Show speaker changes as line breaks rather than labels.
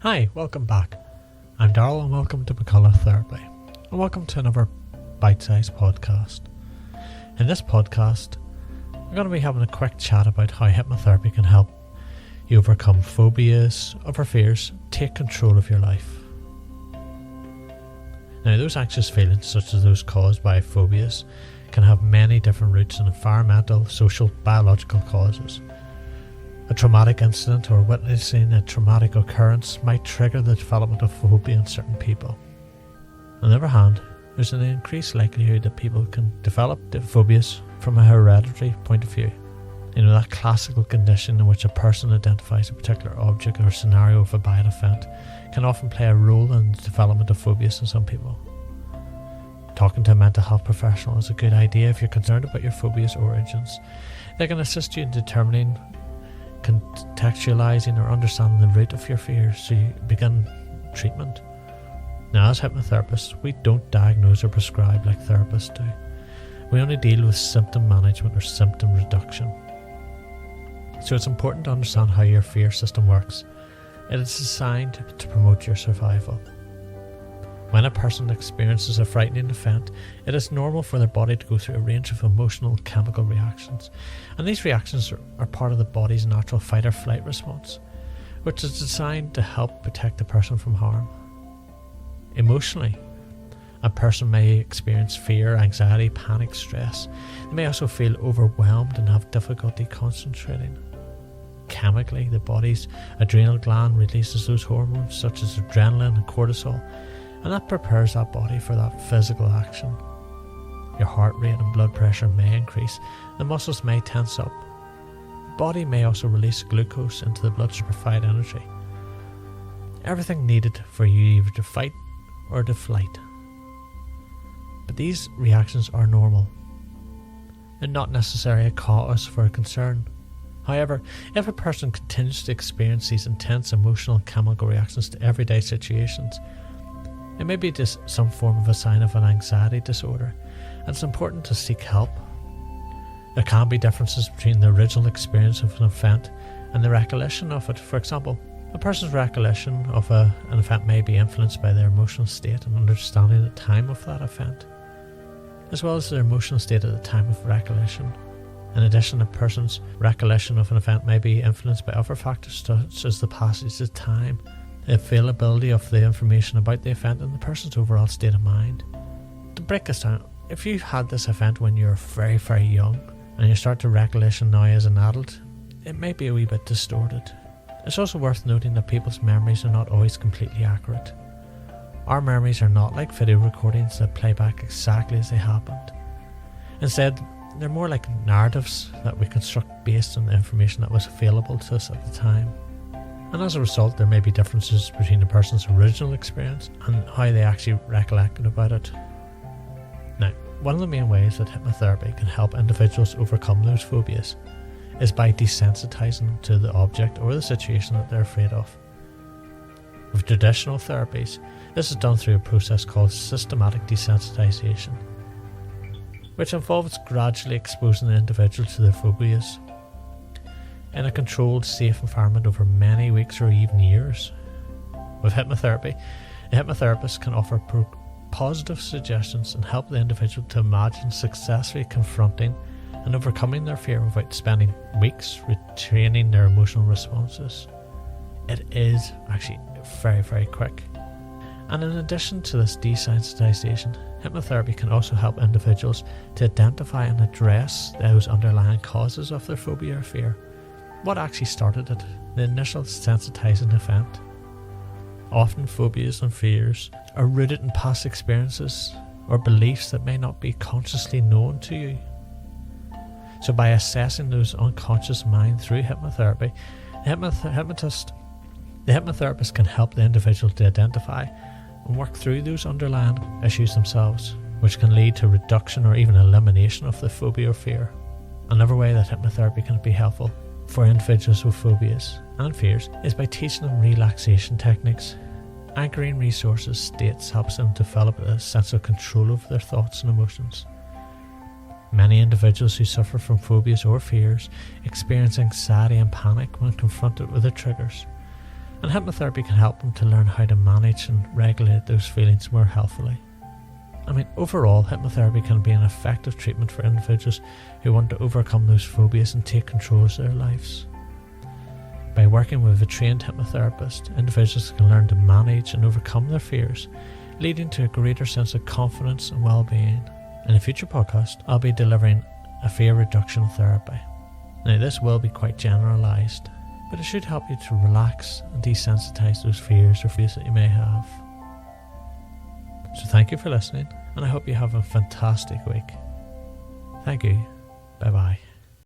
Hi, welcome back. I'm Darryl and welcome to McCullagh Therapy. And welcome to another bite-sized podcast. In this podcast, I'm going to be having a quick chat about how hypnotherapy can help you overcome phobias, or fears, take control of your life. Now, those anxious feelings, such as those caused by phobias, can have many different roots in environmental, social, biological causes. A traumatic incident or witnessing a traumatic occurrence might trigger the development of phobia in certain people. On the other hand, there's an increased likelihood that people can develop the phobias from a hereditary point of view. You know, that classical condition in which a person identifies a particular object or scenario of a bad event can often play a role in the development of phobias in some people. Talking to a mental health professional is a good idea if you're concerned about your phobia's origins. They can assist you in determining, contextualizing or understanding the root of your fears so you begin treatment. Now, as hypnotherapists, we don't diagnose or prescribe like therapists do. We only deal with symptom management or symptom reduction. So it's important to understand how your fear system works. It is designed to promote your survival. When a person experiences a frightening event, it is normal for their body to go through a range of emotional chemical reactions. And these reactions are part of the body's natural fight or flight response, which is designed to help protect the person from harm. Emotionally, a person may experience fear, anxiety, panic, stress. They may also feel overwhelmed and have difficulty concentrating. Chemically, the body's adrenal gland releases those hormones such as adrenaline and cortisol, and that prepares that body for that physical action. Your heart rate and blood pressure may increase, the muscles may tense up. The body may also release glucose into the blood to provide energy. Everything needed for you either to fight or to flight. But these reactions are normal and not necessarily a cause for concern. However, if a person continues to experience these intense emotional chemical reactions to everyday situations, it may be just some form of a sign of an anxiety disorder, and it's important to seek help. There can be differences between the original experience of an event and the recollection of it. For example, a person's recollection of an event may be influenced by their emotional state and understanding at the time of that event, as well as their emotional state at the time of recollection. In addition, a person's recollection of an event may be influenced by other factors such as the passage of time, the availability of the information about the event, and the person's overall state of mind. To break this down, if you had this event when you were very, very young and you start to recollection now as an adult, it may be a wee bit distorted. It's also worth noting that people's memories are not always completely accurate. Our memories are not like video recordings that play back exactly as they happened. Instead, they're more like narratives that we construct based on the information that was available to us at the time. And as a result, there may be differences between a person's original experience and how they actually recollected about it. Now, one of the main ways that hypnotherapy can help individuals overcome those phobias is by desensitizing them to the object or the situation that they're afraid of. With traditional therapies, this is done through a process called systematic desensitization, which involves gradually exposing the individual to their phobias in a controlled, safe environment over many weeks or even years. With hypnotherapy, a hypnotherapist can offer positive suggestions and help the individual to imagine successfully confronting and overcoming their fear without spending weeks retraining their emotional responses. It is actually very, very quick. And in addition to this desensitization, hypnotherapy can also help individuals to identify and address those underlying causes of their phobia or fear. What actually started it? The initial sensitizing event. Often phobias and fears are rooted in past experiences or beliefs that may not be consciously known to you. So by assessing those unconscious mind through hypnotherapy, the hypnotherapist can help the individual to identify and work through those underlying issues themselves, which can lead to reduction or even elimination of the phobia or fear. Another way that hypnotherapy can be helpful for individuals with phobias and fears is by teaching them relaxation techniques. Anchoring resources states helps them develop a sense of control over their thoughts and emotions. Many individuals who suffer from phobias or fears experience anxiety and panic when confronted with their triggers. And hypnotherapy can help them to learn how to manage and regulate those feelings more healthily. I mean, overall, hypnotherapy can be an effective treatment for individuals who want to overcome those phobias and take control of their lives. By working with a trained hypnotherapist, individuals can learn to manage and overcome their fears, leading to a greater sense of confidence and well-being. In a future podcast, I'll be delivering a fear reduction therapy. Now, this will be quite generalised, but it should help you to relax and desensitise those fears or fears that you may have. So thank you for listening, and I hope you have a fantastic week. Thank you. Bye bye.